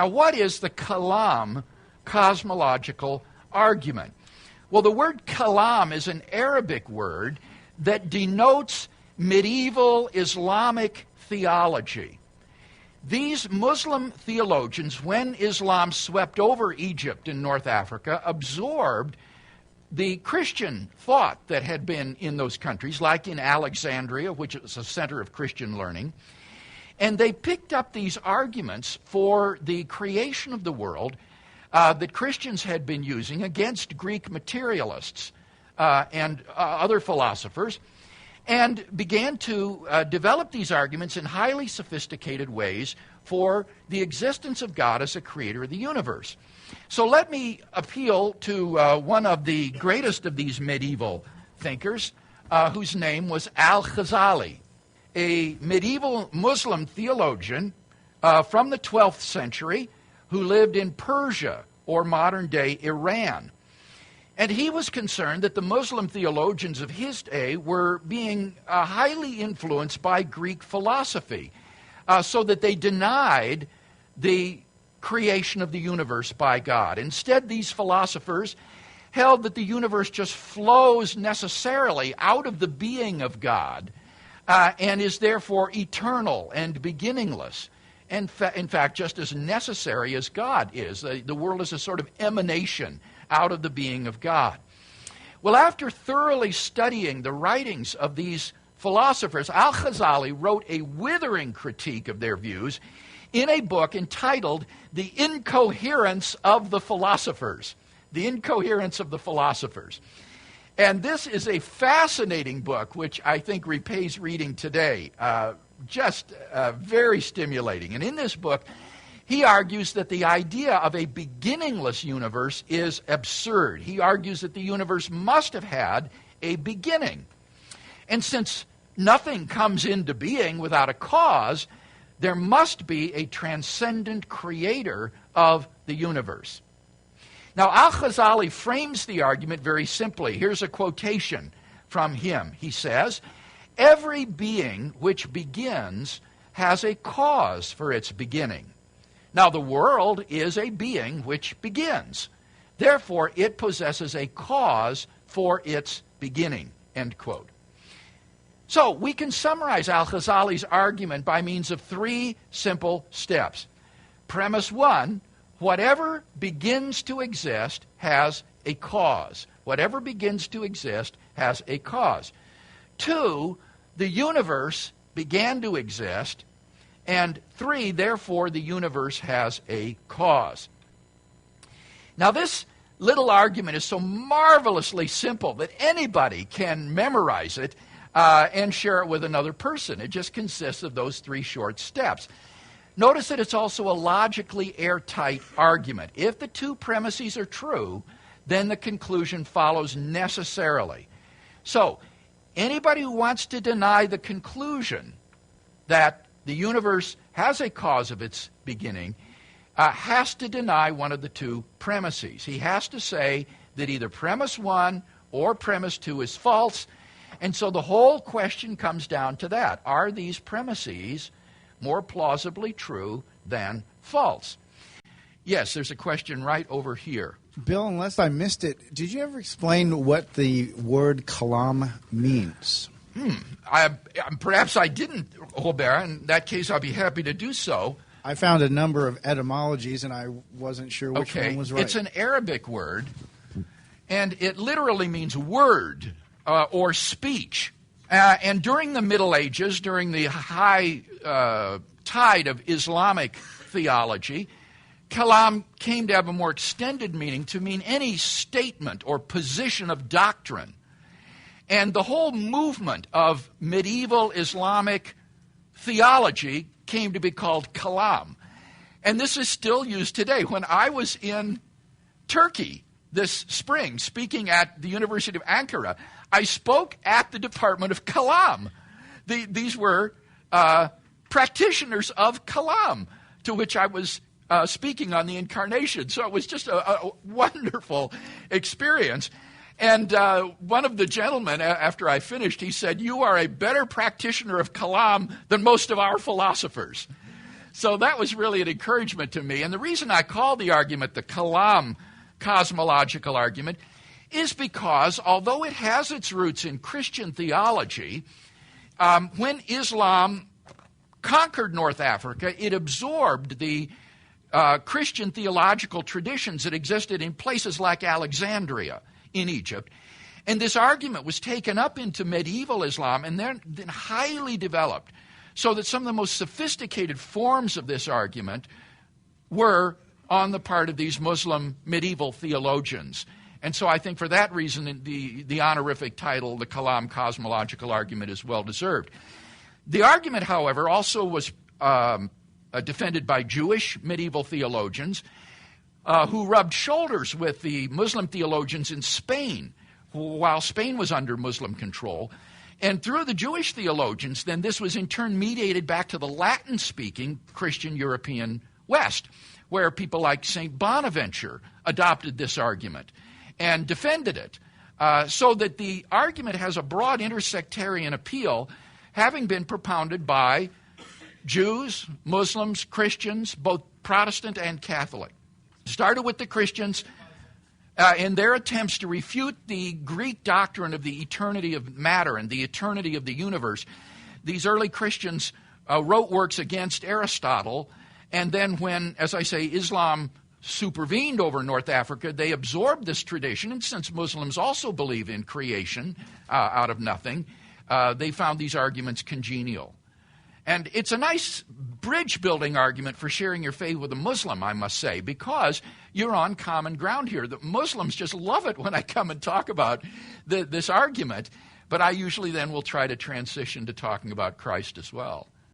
Now, what is the Kalam cosmological argument? Well, the word Kalam is an Arabic word that denotes medieval Islamic theology. These Muslim theologians, when Islam swept over Egypt and North Africa, absorbed the Christian thought that had been in those countries, like in Alexandria, which was a center of Christian learning, and they picked up these arguments for the creation of the world that Christians had been using against Greek materialists and other philosophers, and began to develop these arguments in highly sophisticated ways for the existence of God as a creator of the universe. So let me appeal to one of the greatest of these medieval thinkers, whose name was Al-Ghazali, a medieval Muslim theologian from the 12th century who lived in Persia, or modern-day Iran. And he was concerned that the Muslim theologians of his day were being highly influenced by Greek philosophy, so that they denied the creation of the universe by God. Instead, these philosophers held that the universe just flows necessarily out of the being of God and is therefore eternal and beginningless. In fact, just as necessary as God is. The world is a sort of emanation out of the being of God. Well, after thoroughly studying the writings of these philosophers, Al-Ghazali wrote a withering critique of their views in a book entitled The Incoherence of the Philosophers. The Incoherence of the Philosophers. And this is a fascinating book, which I think repays reading today. Just very stimulating. And in this book, he argues that the idea of a beginningless universe is absurd. He argues that the universe must have had a beginning. And since nothing comes into being without a cause, there must be a transcendent creator of the universe. Now, Al-Ghazali frames the argument very simply. Here's a quotation from him. He says, "Every being which begins has a cause for its beginning. Now, the world is a being which begins. Therefore, it possesses a cause for its beginning." End quote. So, we can summarize Al-Ghazali's argument by means of three simple steps. Premise one, whatever begins to exist has a cause. Whatever begins to exist has a cause. Two, the universe began to exist. And three, therefore, the universe has a cause. Now, this little argument is so marvelously simple that anybody can memorize it and share it with another person. It just consists of those three short steps. Notice that it's also a logically airtight argument. If the two premises are true, then the conclusion follows necessarily. So, anybody who wants to deny the conclusion that the universe has a cause of its beginning has to deny one of the two premises. He has to say that either premise one or premise two is false. And so the whole question comes down to that. Are these premises more plausibly true than false? Yes, there's a question right over here. Bill, unless I missed it, did you ever explain what the word kalam means? Perhaps I didn't, Robert. In that case, I'll be happy to do so. I found a number of etymologies, and I wasn't sure which one was right. It's an Arabic word, and it literally means word or speech. And during the Middle Ages, during the high tide of Islamic theology, kalam came to have a more extended meaning, to mean any statement or position of doctrine. And the whole movement of medieval Islamic theology came to be called kalam. And this is still used today. When I was in Turkey this spring, speaking at the University of Ankara, I spoke at the Department of Kalam. These were practitioners of kalam, to which I was speaking on the Incarnation. So it was just a wonderful experience. And one of the gentlemen, after I finished, he said, "You are a better practitioner of kalam than most of our philosophers." So that was really an encouragement to me. And the reason I call the argument the Kalam Cosmological argument is because, although it has its roots in Christian theology, when Islam conquered North Africa, it absorbed the Christian theological traditions that existed in places like Alexandria in Egypt. And this argument was taken up into medieval Islam and then highly developed, so that some of the most sophisticated forms of this argument were on the part of these Muslim medieval theologians. And so I think for that reason, the honorific title, the Kalam Cosmological argument, is well-deserved. The argument, however, also was defended by Jewish medieval theologians who rubbed shoulders with the Muslim theologians in Spain while Spain was under Muslim control. And through the Jewish theologians, then this was in turn mediated back to the Latin-speaking Christian European West, where people like St. Bonaventure adopted this argument and defended it, so that the argument has a broad intersectarian appeal, having been propounded by Jews, Muslims, Christians, both Protestant and Catholic. Started with the Christians in their attempts to refute the Greek doctrine of the eternity of matter and the eternity of the universe. These early Christians wrote works against Aristotle, and then when, as I say, Islam supervened over North Africa, they absorbed this tradition, and since Muslims also believe in creation out of nothing, they found these arguments congenial. And it's a nice bridge-building argument for sharing your faith with a Muslim, I must say, because you're on common ground here. The Muslims just love it when I come and talk about this argument, but I usually then will try to transition to talking about Christ as well.